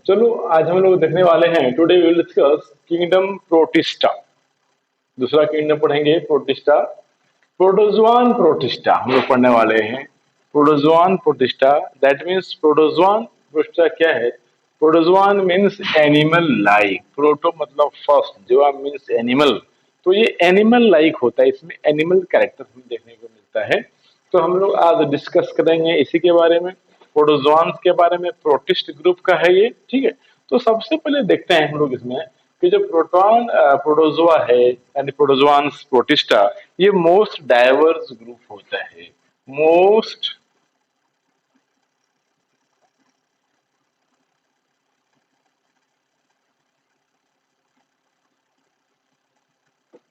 चलो आज हम लोग देखने वाले हैं। Today we will discuss kingdom protista. दूसरा किंगडम पढ़ेंगे प्रोटिस्टा। प्रोटोजोआन प्रोटिस्टा हम लोग पढ़ने वाले हैं। Protozoan protista that means protozoan protista क्या है? Protozoan means animal like. Proto मतलब फर्स्ट, जोआ मीन्स एनिमल। तो ये एनिमल लाइक होता है, इसमें एनिमल कैरेक्टर हमें देखने को मिलता है। तो हम लोग आज डिस्कस करेंगे इसी के बारे में, प्रोटोजोआन्स के बारे में। प्रोटिस्ट ग्रुप का है ये, ठीक है। तो सबसे पहले देखते हैं हम लोग इसमें कि जो प्रोटोजोआ है यानी प्रोटोजोआन्स प्रोटिस्टा, ये मोस्ट डाइवर्स ग्रुप होता है। मोस्ट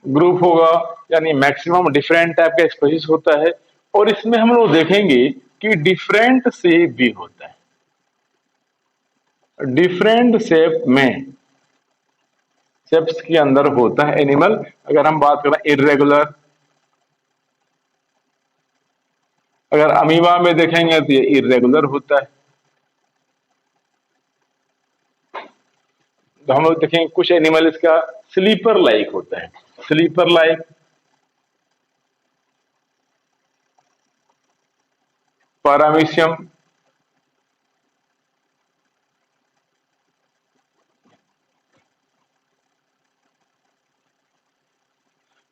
ग्रुप होगा, यानी मैक्सिमम डिफरेंट टाइप का स्पीशीज होता है। और इसमें हम लोग देखेंगे कि डिफरेंट शेप भी होता है। डिफरेंट शेप में शेप्स के अंदर होता है एनिमल। अगर हम बात करें इर्रेगुलर, अगर अमीबा में देखेंगे तो ये इर्रेगुलर होता है। तो हम लोग देखेंगे कुछ एनिमल इसका स्लीपर लाइक होता है। स्लीपर लाइक, पैरामीशियम,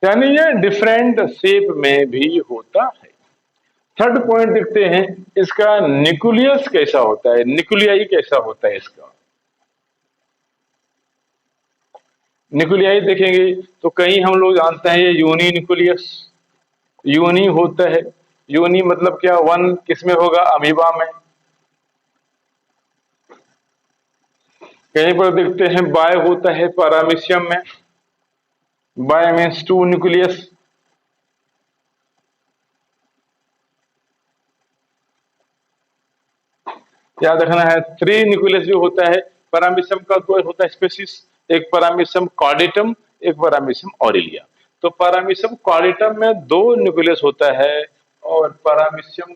यानी ये डिफरेंट शेप में भी होता है। थर्ड पॉइंट देखते हैं, इसका न्यूक्लियस कैसा होता है, न्यूक्लियाई कैसा होता है इसका। न्यूक्लियाई देखेंगे तो कहीं हम लोग जानते हैं ये यूनी न्यूक्लियस, यूनी होता है। यूनी मतलब क्या? वन किसमें होगा? अमीबा में। कहीं पर देखते हैं बाय होता है पैरामीशियम में। Bi means two nucleus. याद रखना है, थ्री न्यूक्लियस भी होता है। पैरामीशियम का दो होता है स्पेसिस, एक पैरामीशियम कॉर्डिटम, एक पैरामीशियम ऑरिलिया। तो पैरामीशियम कॉर्डिटम में दो न्यूक्लियस होता है और पैरामीशियम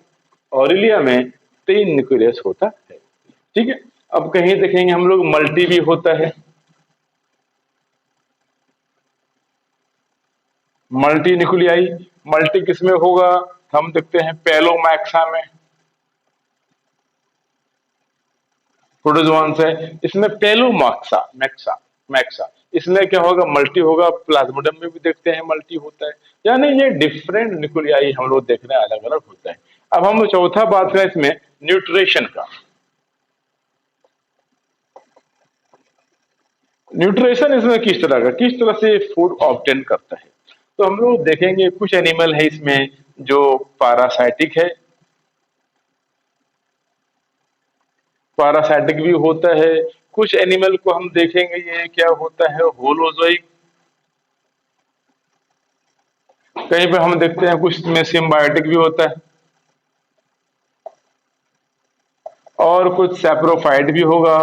ऑरिलिया में तीन न्यूक्लियस होता है, ठीक है। अब कहीं देखेंगे हम लोग मल्टी भी होता है। मल्टी न्यूक्लियाई, मल्टी किसमें होगा? हम देखते हैं पेलोमैक्सा में। प्रोटोजोआन है, इसमें पेलोमैक्सा मैक्सा मैक्सा, इसमें क्या होगा? मल्टी होगा। प्लाज्मोडियम में भी देखते हैं मल्टी होता है। यानी ये डिफरेंट न्यूक्लियाई हम लोग देख रहे हैं, अलग अलग होता है। अब हम चौथा बात करें इसमें न्यूट्रिशन का। न्यूट्रिशन इसमें किस तरह का, किस तरह से फूड ऑब्टेन करता है। तो हम लोग देखेंगे कुछ एनिमल है इसमें जो पैरासाइटिक है, पैरासाइटिक भी होता है। कुछ एनिमल को हम देखेंगे ये क्या होता है? होलोजोइक। कहीं पर हम देखते हैं कुछ में सिम्बायोटिक भी होता है और कुछ सैप्रोफाइट भी होगा।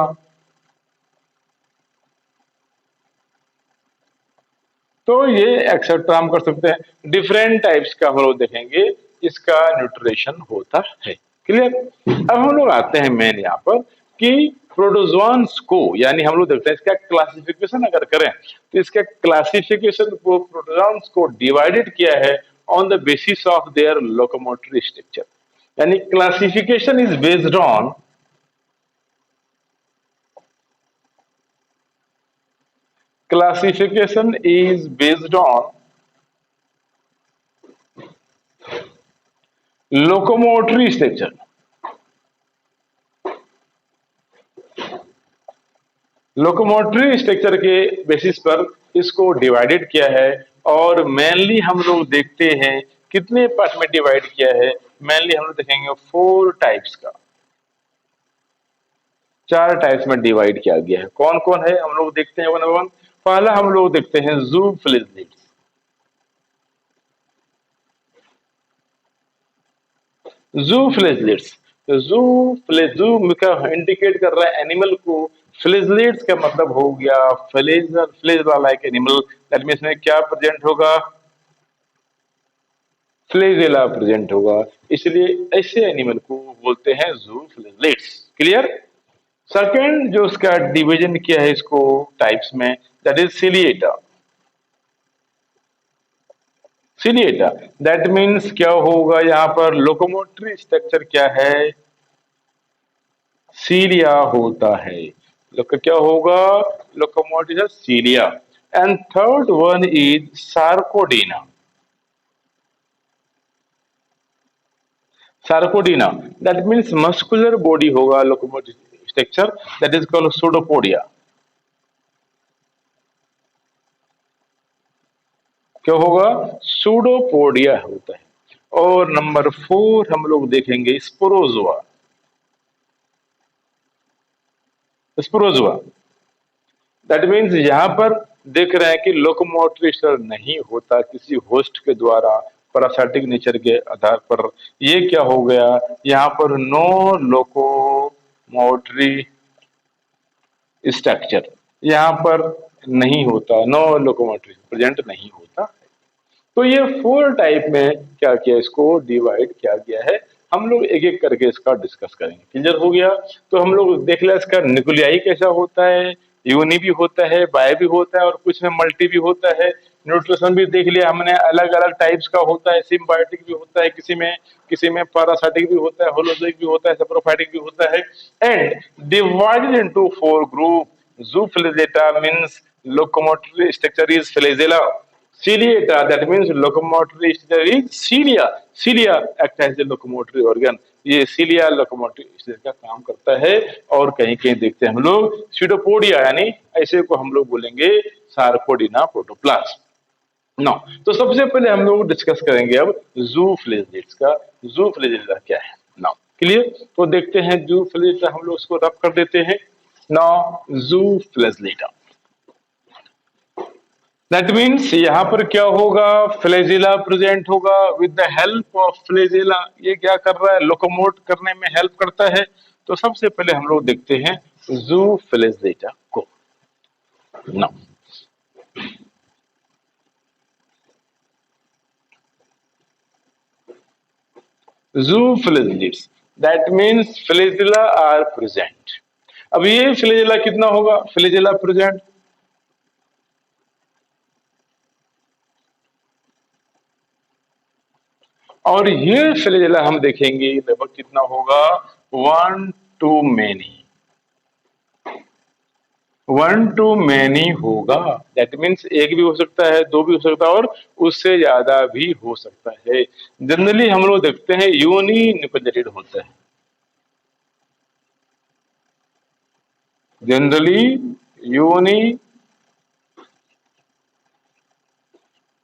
तो ये एक्सेट्रा हम कर सकते हैं। डिफरेंट टाइप्स का हम लोग देखेंगे, इसका न्यूट्रिशन होता है। क्लियर? अब हम लोग आते हैं मेन यहाँ पर कि प्रोटोजोआन्स को, यानी हम लोग देखते हैं इसका क्लासिफिकेशन अगर करें तो इसका क्लासिफिकेशन को, प्रोटोजोआन्स को डिवाइडेड किया है on the basis of their locomotory structure. यानी classification is based on, classification is based on locomotory structure। Locomotory structure के बेसिस पर इसको डिवाइडेड किया है। और मेनली हम लोग देखते हैं कितने पार्ट में डिवाइड किया है। मेनली हम लोग देखेंगे फोर टाइप्स का, चार टाइप्स में डिवाइड किया गया है। कौन कौन है हम लोग देखते हैं वन बाय वन। पहला हम लोग देखते हैं जू फ्लेजिलिड्स। जू फ्लेजिलिड्स, तो जू का इंडिकेट कर रहा है एनिमल को। फ्लेजिलिड्स का मतलब हो गया फ्लेजर, फ्लेज वाला एक एनिमल। दैट मीन्स में क्या प्रेजेंट होगा? फ्लेजेला प्रेजेंट होगा। इसलिए ऐसे एनिमल को बोलते हैं जू फ्लेजिलिड्स। क्लियर? सेकंड जो उसका डिवीजन किया है इसको टाइप्स में, दैट इज सिलिएटा। सिलिएटा दैट मीन्स क्या होगा यहाँ पर, लोकोमोटरी स्ट्रक्चर क्या है, सीलिया होता है। लोक क्या होगा, locomotive cilia. And third one is Sarcodina. Sarcodina that means muscular body होगा locomotive structure, that is called pseudopodia. क्या होगा, सूडोपोडिया होता है। और नंबर फोर हम लोग देखेंगे स्पोरोजोआ। स्पोरोजोआ दैट मीन्स यहां पर देख रहे हैं कि लोकोमोटर नहीं होता किसी होस्ट के द्वारा, पैरासाइटिक नेचर के आधार पर। ये क्या हो गया, यहाँ पर नो लोकोमोटरी स्ट्रक्चर यहाँ पर नहीं होता, नो लोकोमोटरी प्रेजेंट नहीं होता। तो ये फोर टाइप में क्या किया, इसको डिवाइड किया गया है। हम लोग एक एक करके इसका डिस्कस करेंगे। क्लियर हो गया। तो हम लोग देख लिया इसका न्यूक्लियाई कैसा होता है, यूनि भी होता है, बाय भी होता है और कुछ में मल्टी भी होता है। न्यूट्रिशन भी देख लिया हमने, अलग अलग टाइप्स का होता है, सिम्बायोटिक भी होता है, किसी में पैरासाइटिक भी होता है, होलोजोइक भी होता है, सैप्रोफाइटिक भी होता है। And divided into four group. Zooflagellata means locomotor structure is flagella. Ciliata, that means locomotory structure is cilia. Cilia act as a locomotory organ. ये cilia locomotory structure का काम करता है। और कहीं कहीं देखते हैं हम लोग सीडोपोडिया, यानी ऐसे को हम लोग बोलेंगे सार्कोडिना प्रोटोप्लास्ट। नो, तो सबसे पहले हम लोग डिस्कस करेंगे अब जू फ्लेजेट्स का। जू फ्लेजेटा क्या है नाउ, क्लियर। तो देखते हैं जू फ्लेजेटा, हम लोग उसको रब कर देते हैं। नाउ जू फ्लेजेटा दैट मीन्स यहां पर क्या होगा, फ्लैजिला प्रेजेंट होगा। With the help of flagella ये क्या कर रहा है, लोकोमोट करने में हेल्प करता है। तो सबसे पहले हम लोग देखते हैं जू फ्लैजिला को। Now zooflagellates that means flagella are present. अब ये फ्लैजिला कितना होगा, फ्लैजिला प्रेजेंट, और ये फ्लैजिला हम देखेंगे लगभग कितना होगा, one two many, one two many होगा। दैट मीन्स एक भी हो सकता है, दो भी हो सकता है और उससे ज्यादा भी हो सकता है। जनरली हम लोग देखते हैं यूनि न्यूक्लिएटेड होता है, जनरली यूनि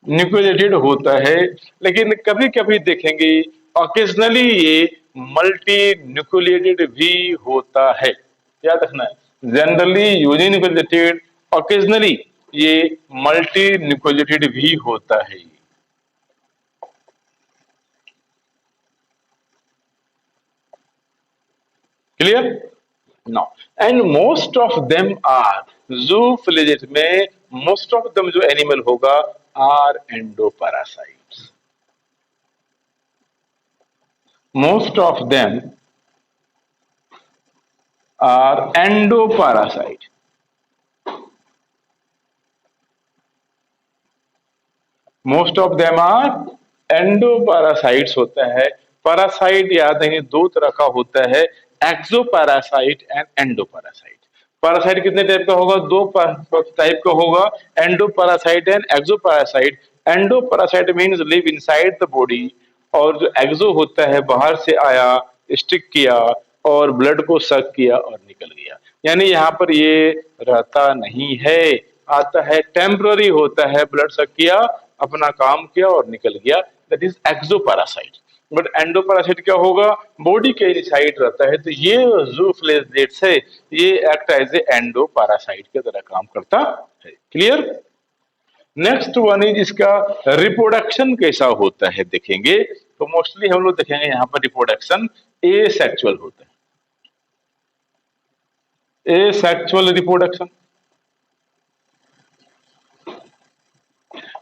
न्यूक्लिएटेड होता है। लेकिन कभी कभी देखेंगे ऑकेजनली ये मल्टी न्यूक्लिएटेड भी होता है, याद रखना है। जनरली यूनि न्यूक्लिएटेड, ऑकेजनली ये मल्टी न्यूक्लिएटेड भी होता है। Clear now, and most of them are, जूफिलिजेट में मोस्ट ऑफ देम जो एनिमल होगा are endoparasites. Most of them are endoparasite. Most of them are endoparasites होता है। पैरासाइट याद है दो तरह का होता है, एक्सोपैरासाइट एंड एंडोपैरासाइट। पैरासाइट कितने टाइप का होगा, दो टाइप का होगा, endoparasite and exoparasite. Endoparasite means live inside the body, और जो एक्सो होता है बाहर से आया, स्टिक किया और ब्लड को सक किया और निकल गया। यानी यहाँ पर ये रहता नहीं है, आता है टेम्पररी होता है, ब्लड सक किया, अपना काम किया और निकल गया, दैट इज एक्सोपैरासाइट। बट एंडोपैरासाइट क्या होगा, बॉडी के इनसाइड रहता है। तो ये जूफ्लेजेट्स है, ये एक्ट एज ए एंडोपैरासाइट की तरह काम करता है। क्लियर। नेक्स्ट वन इज इसका रिप्रोडक्शन कैसा होता है देखेंगे। तो मोस्टली हम लोग देखेंगे यहाँ पर रिप्रोडक्शन ए सेक्चुअल होता है, ए सेक्चुअल रिप्रोडक्शन।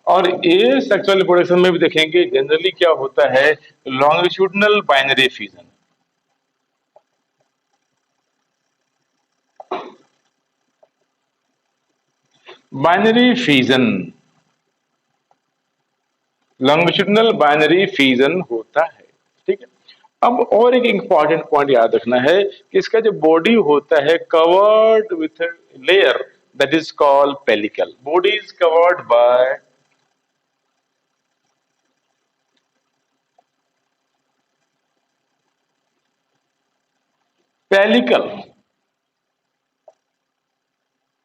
और ए सेक्सुअल रिप्रोडक्शन में भी देखेंगे जनरली क्या होता है, longitudinal binary fusion. Binary fission, longitudinal binary fission होता है। ठीक है। अब और एक इंपॉर्टेंट पॉइंट याद रखना है कि इसका जो बॉडी होता है covered with layer that is called pellicle. Body is covered by pellicle.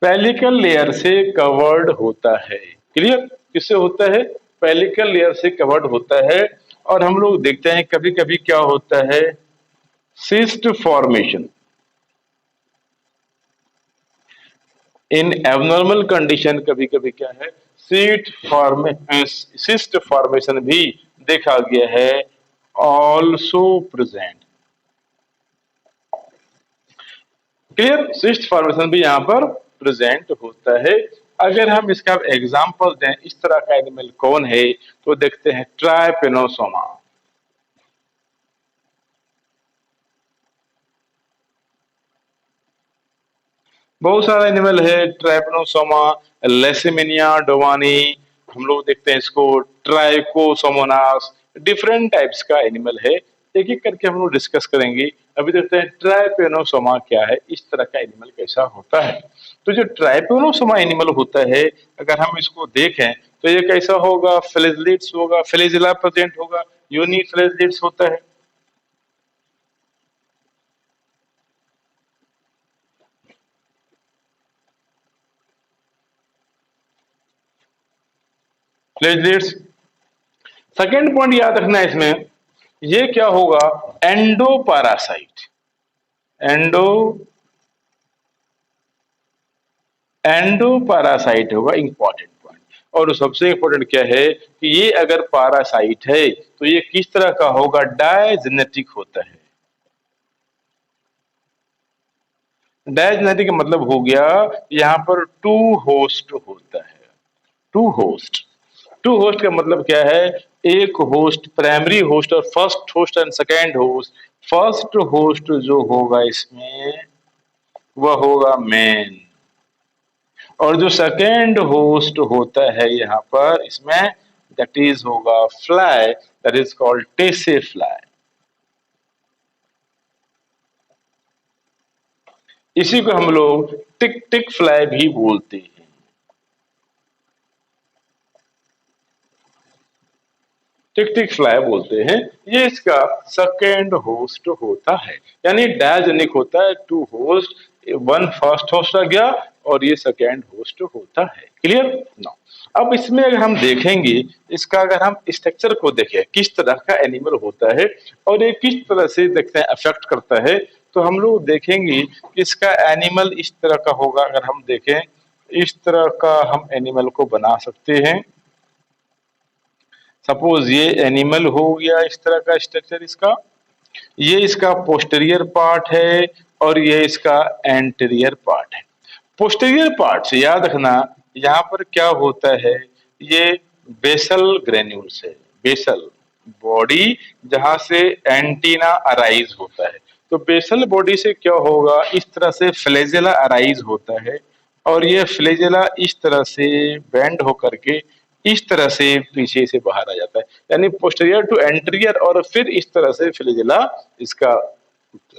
Pellicle layer से कवर्ड होता है। क्लियर? किससे होता है? पेलिकल लेयर से कवर्ड होता है। और हम लोग देखते हैं कभी कभी क्या होता है, सिस्ट फॉर्मेशन। इन एबनॉर्मल कंडीशन कभी कभी क्या है, सिस्ट फॉर्मेशन भी देखा गया है, also present. Clear? Cyst formation भी यहां पर प्रेजेंट होता है। अगर हम इसका एग्जांपल दें, इस तरह का एनिमल कौन है, तो देखते हैं ट्राइपेनोसोमा। बहुत सारा एनिमल है, ट्राइपेनोसोमा, लेसेमिनिया डोवानी, हम लोग देखते हैं इसको ट्राइकोसोमोनास। डिफरेंट टाइप्स का एनिमल है, एक एक करके हम लोग डिस्कस करेंगे। अभी देखते हैं ट्राइपेनोसोमा क्या है, इस तरह का एनिमल कैसा होता है। तो जो ट्राइपेनोसोमा एनिमल होता है, अगर हम इसको देखें तो ये कैसा होगा, फ्लैजिलेट्स होगा, फ्लैजिला प्रेजेंट होगा, यूनिफ्लैजिलेट्स होता है। फ्लैजिलेट्स। सेकेंड पॉइंट याद रखना है इसमें, ये क्या होगा, endo parasite. Endo endo parasite होगा इंपॉर्टेंट पॉइंट। और सबसे इंपॉर्टेंट क्या है कि ये अगर पैरासाइट है तो ये किस तरह का होगा, डायजेनेटिक होता है। डायजेनेटिक का मतलब हो गया यहां पर टू होस्ट होता है। Two host. टू होस्ट का मतलब क्या है, एक होस्ट, प्राइमरी होस्ट और first host and second host. First host जो होगा इसमें वह होगा मेन, और जो सेकेंड होस्ट होता है यहाँ पर इसमें, दैट इज होगा fly, that is called tsetse fly. इसी को हम लोग टिक टिक फ्लाई भी बोलते हैं। टिक टिक फ्लाई बोलते हैं। ये इसका सेकेंड होस्ट होता है, यानी डायजेनिक होता है। Two host, one first host आ गया और ये सेकेंड होस्ट होता है। क्लियर? नो। अब इसमें अगर हम देखेंगे, इसका अगर हम स्ट्रक्चर को देखें किस तरह का एनिमल होता है और ये किस तरह से देखते हैं अफेक्ट करता है, तो हम लोग देखेंगे कि इसका एनिमल इस तरह का होगा। अगर हम देखें, इस तरह का हम एनिमल को बना सकते हैं। सपोज ये एनिमल हो गया, इस तरह का स्ट्रक्चर इसका, ये इसका पोस्टीरियर पार्ट है और ये इसका एंटीरियर पार्ट है। पोस्टीरियर पार्ट से याद रखना यहाँ पर क्या होता है, ये बेसल ग्रेन्यूल्स है। बेसल बॉडी जहां से एंटीना अराइज होता है, तो बेसल बॉडी से क्या होगा, इस तरह से फ्लैजेला अराइज होता है और ये फ्लैजेला इस तरह से बेंड होकर के इस तरह से पीछे से बाहर आ जाता है, यानी पोस्टीरियर टू एंटीरियर, और फिर इस तरह से फ्लैजेला इसका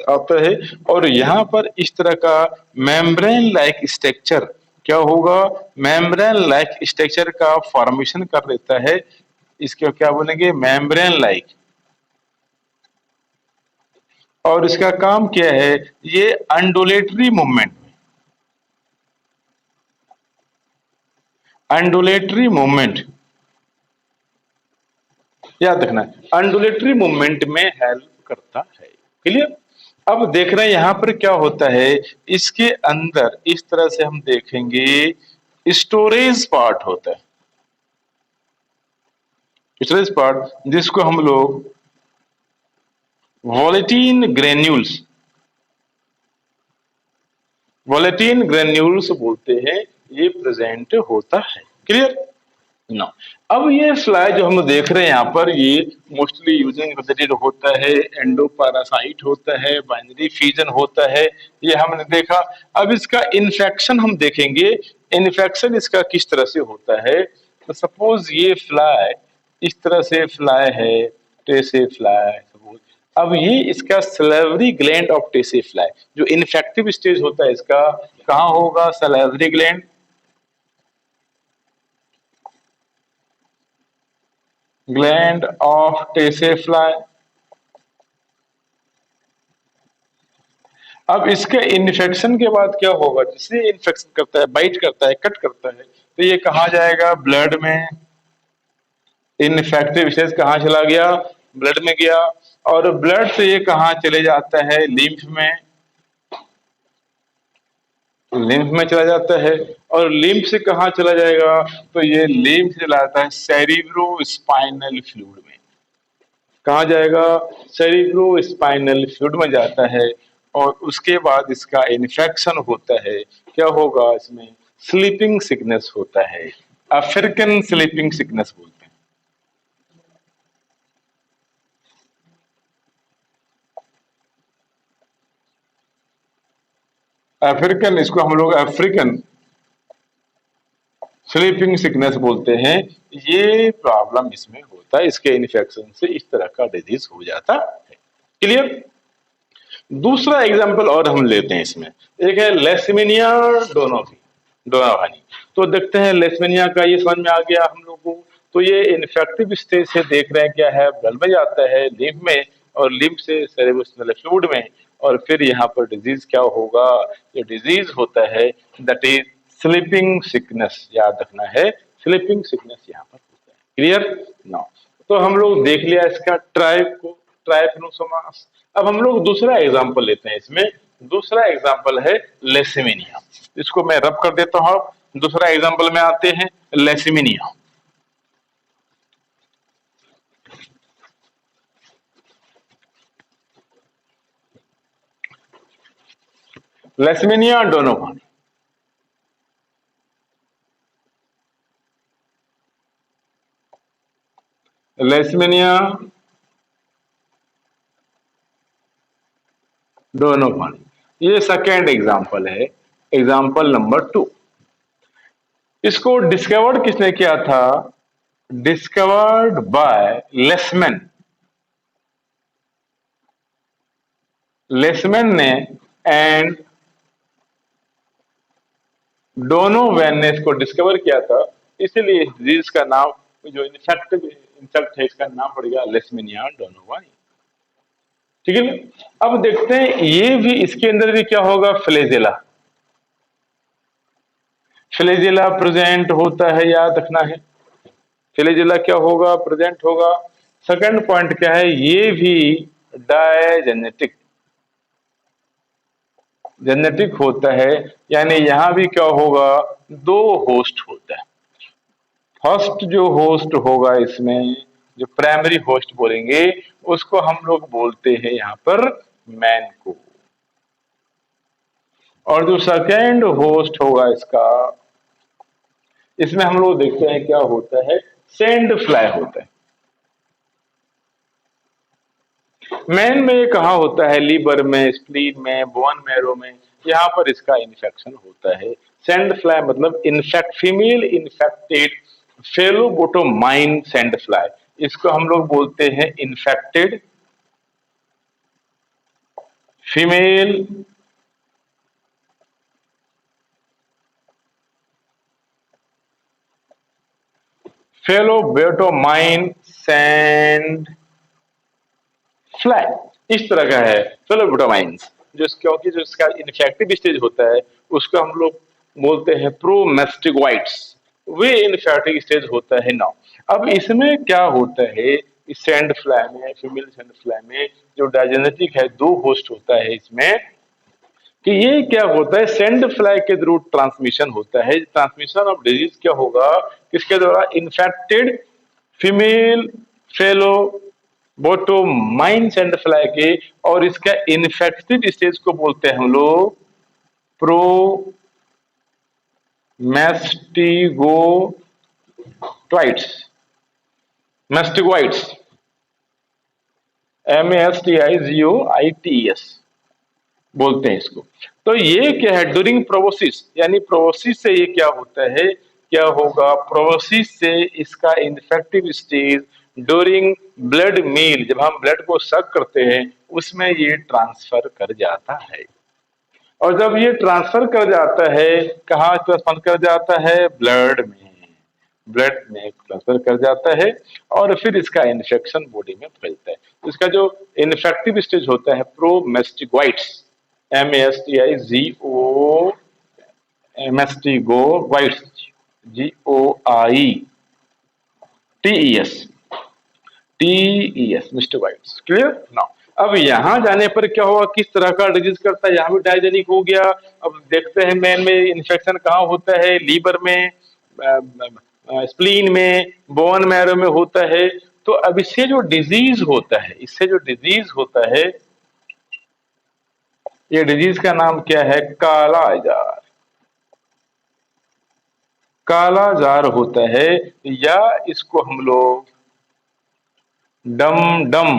आता है। और यहाँ पर इस तरह का मेम्ब्रेन लाइक स्ट्रक्चर क्या होगा, मेम्ब्रेन लाइक स्ट्रक्चर का फॉर्मेशन कर देता है। इसके क्या बोलेंगे, मेम्ब्रेन लाइक। और इसका काम क्या है, ये अंडुलेटरी मूवमेंट, अंडुलेटरी मूवमेंट याद रखना, अंडुलेटरी मूवमेंट में हेल्प करता है। क्लियर? अब देख रहे हैं यहां पर क्या होता है, इसके अंदर इस तरह से हम देखेंगे स्टोरेज पार्ट होता है। स्टोरेज पार्ट जिसको हम लोग वोलेटिन ग्रेन्यूल्स, वोलेटिन ग्रेन्यूल्स बोलते हैं, ये प्रेजेंट होता है। क्लियर? नो। अब ये फ्लाई जो हम देख रहे हैं यहाँ पर, ये मोस्टली यूजिंग रिलेटेड होता है, एंडोपैरासाइट होता है, बाइनरी फ्यूजन होता है, ये हमने देखा। अब इसका इन्फेक्शन हम देखेंगे। इन्फेक्शन इसका किस तरह से होता है, तो सपोज ये फ्लाई इस तरह से फ्लाई है, टेसे फ्लाई सपोज। अब ये इसका salivary gland of tsetse fly जो इन्फेक्टिव स्टेज होता है इसका कहाँ होगा, salivary gland, gland of tsetse fly. अब इसके इन्फेक्शन के बाद क्या होगा, जिससे इन्फेक्शन करता है, बाइट करता है, कट करता है, तो ये कहाँ जाएगा, ब्लड में। इनफेक्टिव स्टेज कहाँ चला गया, ब्लड में गया। और ब्लड से ये कहाँ चले जाता है, लिम्फ में, लिम्फ में चला जाता है। और लिम्फ से कहाँ चला जाएगा, तो ये लिम्फ से चला जाता है सेरिब्रो स्पाइनल फ्लूइड में। कहाँ जाएगा, सेरिब्रो स्पाइनल फ्लूइड में जाता है। और उसके बाद इसका इन्फेक्शन होता है, क्या होगा इसमें, स्लीपिंग सिकनेस होता है, अफ्रीकन स्लीपिंग सिकनेस बोलते हैं। अफ्रीकन, इसको हम लोग अफ्रीकन स्लीपिंग सिकनेस बोलते हैं। ये प्रॉब्लम इसमें होता है, इसके इन्फेक्शन से इस तरह का डिजीज हो जाता है। क्लियर। दूसरा एग्जांपल और हम लेते हैं इसमें, एक है लेशमेनिया डोनोवी, डोनावानी। तो देखते हैं लेशमेनिया का, ये समझ में आ गया हम लोगों को। तो ये इन्फेक्टिव स्टेज से देख रहे हैं क्या है, ब्लड में जाता है, लिम्फ में, और लिम्फ से सेरेब्रोस्पाइनल फ्लूइड में। और फिर यहाँ पर डिजीज क्या होगा, ये डिजीज होता है दैट इज स्लीपिंग सिकनेस, याद रखना है, स्लीपिंग सिकनेस यहाँ पर होता है। Clear now. तो हम लोग देख लिया इसका ट्राइब को, ट्राइपनोसोमास। अब हम लोग दूसरा एग्जांपल लेते हैं इसमें। दूसरा एग्जांपल है लेसिमिनिया। इसको मैं रब कर देता हूं। दूसरा एग्जांपल में आते हैं, लेसिमिनिया। लेसिमिनिया डोनोवानी। लेसिमिनिया डोनोवानी, ये सेकेंड एग्जांपल है, एग्जांपल नंबर 2। इसको डिस्कवर्ड किसने किया था, डिस्कवर्ड बाय लेसमैन। लेसमैन ने एंड डोनोवैन ने इसको डिस्कवर किया था। इसीलिए इस डिजीज का नाम, जो इन्फेक्टिव इंसेक्ट है, इसका नाम पड़ गया लेसमेनिया डोनोवानी। ठीक है। अब देखते हैं ये भी, इसके अंदर भी क्या होगा, फ्लेजेला। फ्लेजेला प्रेजेंट होता है, याद रखना है। फ्लेजेला क्या होगा, प्रेजेंट होगा। सेकंड पॉइंट क्या है, ये भी डायजेनेटिक, जेनेटिक होता है। यानी यहां भी क्या होगा, दो होस्ट होता है। फर्स्ट जो होस्ट होगा इसमें, जो प्राइमरी होस्ट बोलेंगे, उसको हम लोग बोलते हैं यहां पर मैन को। और जो सेकेंड होस्ट होगा इसका, इसमें हम लोग देखते हैं क्या होता है, सैंड फ्लाई होता है। मैन में ये कहाँ होता है, लीवर में, स्प्लीन में, बोन मैरो में, यहाँ पर इसका इन्फेक्शन होता है। सैंड फ्लाई मतलब infect, female infected phlebotomine sand fly, इसको हम लोग बोलते हैं infected female phlebotomine sand fly, इस तरह का है फेलोबोटोमाइंस। जो क्योंकि जो इसका इन्फेक्टिव स्टेज होता है, उसको हम लोग बोलते हैं प्रोमेस्टिकवाइट्स, वे इन्फेक्टिव स्टेज होता है ना। अब इसमें क्या होता है, इस सैंड फ्लाई में, फीमेल सैंड फ्लाई में जो डायजेनेटिक है, दो होस्ट होता है इसमें, कि ये क्या होता है, सैंड फ्लाई के थ्रू ट्रांसमिशन होता है। ट्रांसमिशन ऑफ डिजीज क्या होगा, किसके द्वारा, infected female phlebotomine sand fly के। और इसका इन्फेक्टिव स्टेज को बोलते हैं हम लोग प्रो मैस्टिगोट्वाइट्स, मैस्टिगोइट्स, MASTIGOITES। बोलते हैं इसको। तो ये क्या है, ड्यूरिंग प्रोबोसिस, यानी प्रोबोसिस से ये क्या होता है, क्या होगा, प्रोबोसिस से इसका infective stage during blood meal, जब हम ब्लड को सक करते हैं उसमें ये ट्रांसफर कर जाता है। और जब ये ट्रांसफर कर जाता है, कहाँ ट्रांसफर कर जाता है, ब्लड में, ब्लड में ट्रांसफर कर जाता है और फिर इसका इन्फेक्शन बॉडी में फैलता है। तो इसका जो इन्फेक्टिव स्टेज होता है promastigotes, MESTIGO, GOITES, TES, mastigotes. Clear now. अब यहाँ जाने पर क्या होगा, किस तरह का डिजीज करता है, यहाँ भी डायजेनिक हो गया। अब देखते हैं मेन में इन्फेक्शन कहाँ होता है, लीवर में, स्प्लीन में, बोन मैरो में होता है। तो अब इससे जो डिजीज होता है, इससे जो डिजीज होता है, ये डिजीज का नाम क्या है, काला जार। काला जार होता है, या इसको हम लोग डम डम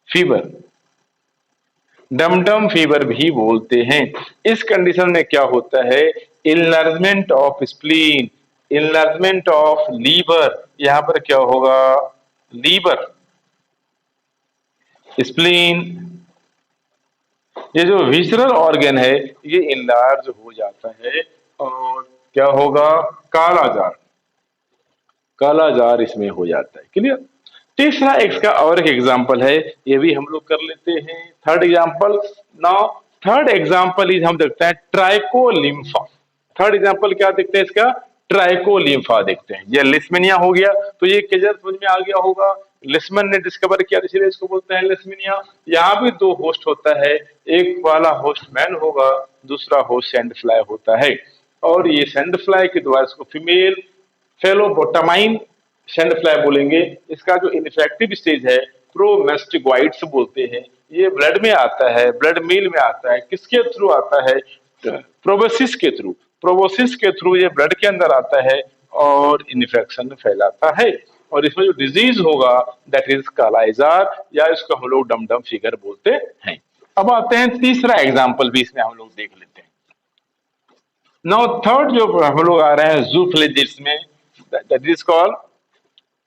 फीवर, डमडम फीवर भी बोलते हैं। इस कंडीशन में क्या होता है, enlargement of spleen, enlargement of liver, यहां पर क्या होगा, लीवर, स्प्लीन, ये जो विसरल ऑर्गन है ये इनलार्ज हो जाता है और क्या होगा, काला जार, काला जार इसमें हो जाता है। क्लियर। तीसरा इसका और एक एग्जाम्पल है, ये भी हम लोग कर लेते हैं। Third example now, third example is, हम देखते हैं ट्राइकोलिम्फा। थर्ड एग्जाम्पल क्या देखते हैं इसका, ट्राइकोलिम्फा देखते हैं। ये लिस्मीनिया हो गया, तो ये केजर समझ में आ गया होगा, लिस्मन ने डिस्कवर किया इसलिए इसको बोलते हैं लिस्मीनिया। यहाँ भी दो होस्ट होता है, एक वाला होस्ट मैन होगा, दूसरा होस्ट सैंड फ्लाई होता है। और ये सैंड फ्लाई के द्वारा इसको फीमेल फेलोबोटामाइन सैंड फ्लाई बोलेंगे। इसका जो इन्फेक्टिव स्टेज है प्रोमेस्टिगोइट्स बोलते हैं। ये ब्लड में आता है, ब्लड मील में आता है, किसके थ्रू आता है, प्रोबोसिस के थ्रू, प्रोबोसिस के थ्रू ये ब्लड के अंदर आता है और इन्फेक्शन फैलाता है। और इसमें जो डिजीज होगा दैट इज कालाइजार, या इसको हम लोग डमडम फिगर बोलते हैं। अब आते हैं तीसरा एग्जाम्पल भी इसमें हम लोग देख लेते हैं। नाउ थर्ड जो हम लोग आ रहे हैं जूफिलिडिस में, that is called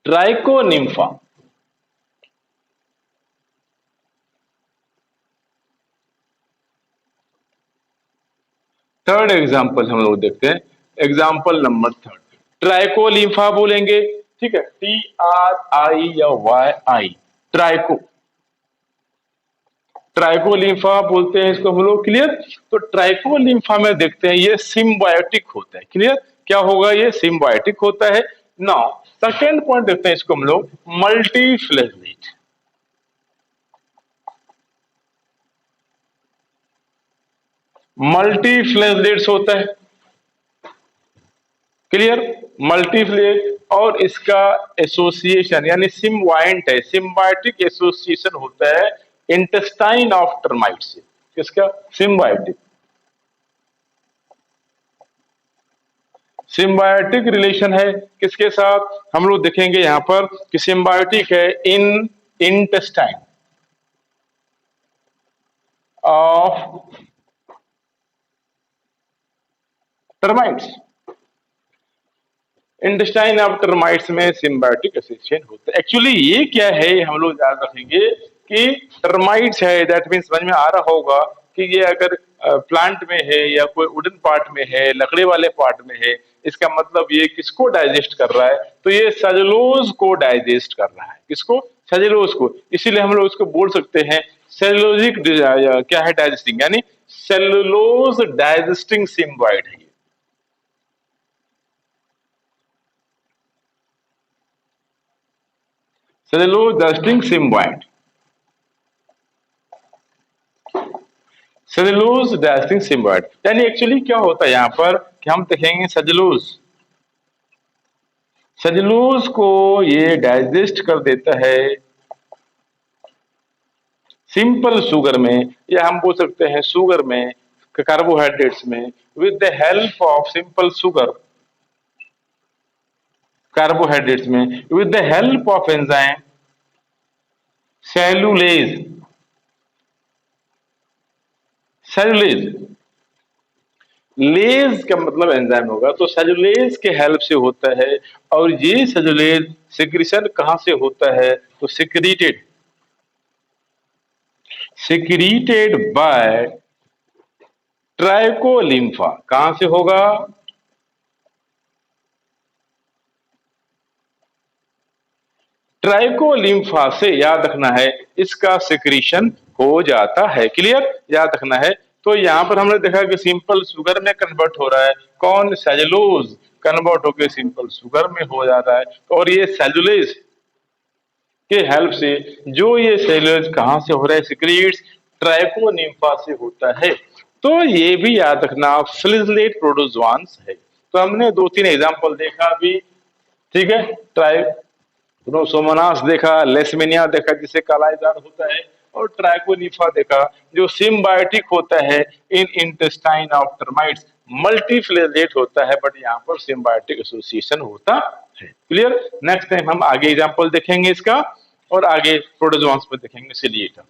Trichonympha. Third example हम लोग देखते हैं, एग्जाम्पल नंबर थर्ड, ट्राइकोलिम्फा बोलेंगे। ठीक है, TRI या YI, ट्राइको, ट्राइकोलिम्फा बोलते हैं इसको हम लोग। क्लियर। तो ट्राइकोलिम्फा में देखते हैं ये सिम्बायोटिक होता है। क्लियर, क्या होगा, ये सिम्बायोटिक होता है। नाउ सेकेंड पॉइंट देखते हैं इसको हम लोग, मल्टीफ्लैजेलेट, मल्टीफ्लैजेलेट्स होता है। क्लियर, मल्टीफ्लैज, और इसका एसोसिएशन यानी सिम्बायंट है, सिम्बायोटिक एसोसिएशन होता है इंटेस्टाइन ऑफ टर्माइट से। किसका, सिम्बायोटिक, सिम्बायोटिक रिलेशन है किसके साथ, हम लोग देखेंगे यहां पर कि सिम्बायोटिक है इन intestine of termites, intestine of termites में सिम्बायोटिक एसोसिएशन होता है। एक्चुअली ये क्या है, हम लोग याद रखेंगे कि टर्माइट्स है, दैट मीन समझ में आ रहा होगा कि ये अगर प्लांट में है या कोई वुडन पार्ट में है, लकड़ी वाले पार्ट में है, इसका मतलब ये किसको डाइजेस्ट कर रहा है, तो ये सेलुलोज को डाइजेस्ट कर रहा है। किसको, सेलुलोज को। इसीलिए हम लोग इसको बोल सकते हैं सेलुलोजिक, क्या है, डाइजेस्टिंग, यानी सेलुलोज डाइजेस्टिंग सिम्बायोट है। Cellulose digesting symbiote, cellulose digesting symbiote, यानी एक्चुअली क्या होता है यहां पर कि हम देखेंगे सेलुलोज, सेलुलोज को ये डाइजेस्ट कर देता है सिंपल शुगर में, या हम बोल सकते हैं शुगर में, कार्बोहाइड्रेट्स में, with the help of simple sugar, carbohydrates में with the help of enzyme cellulase, cellulase, लेज का मतलब एंजाइम होगा, तो सेलुलेज के हेल्प से होता है। और ये सेलुलेज सिक्रीशन कहां से होता है, तो सिक्रीटेड बाय ट्राइकोलिम्फा। कहां से होगा, ट्राइकोलिम्फा से। याद रखना है इसका सिक्रीशन हो जाता है। क्लियर, याद रखना है। तो यहां पर हमने देखा कि सिंपल शुगर में कन्वर्ट हो रहा है, कौन, सेलुलोज कन्वर्ट होकर सिंपल शुगर में हो जाता है। और ये सेलुलेज के हेल्प से, जो ये सेलुलोज कहां से हो रहा है सिक्रीट्स, ट्राइकोनिम्फा से होता है। तो ये भी याद रखना फ्लिजलेट प्रोटोजोआंस है। तो हमने दो तीन एग्जांपल देखा अभी, ठीक है। सोमोनास देखा, लेसमेनिया देखा जिसे कालाजार होता है, और ट्राइकोनिफा देखा जो सिम्बायोटिक होता है इन इंटेस्टाइन ऑफ टर्माइट्स। मल्टीफ्लेजेट होता है बट यहाँ पर सिम्बायोटिक एसोसिएशन होता है। क्लियर। नेक्स्ट टाइम हम आगे एग्जांपल देखेंगे इसका, और आगे प्रोटोजोआंस में देखेंगे सिलिएटा।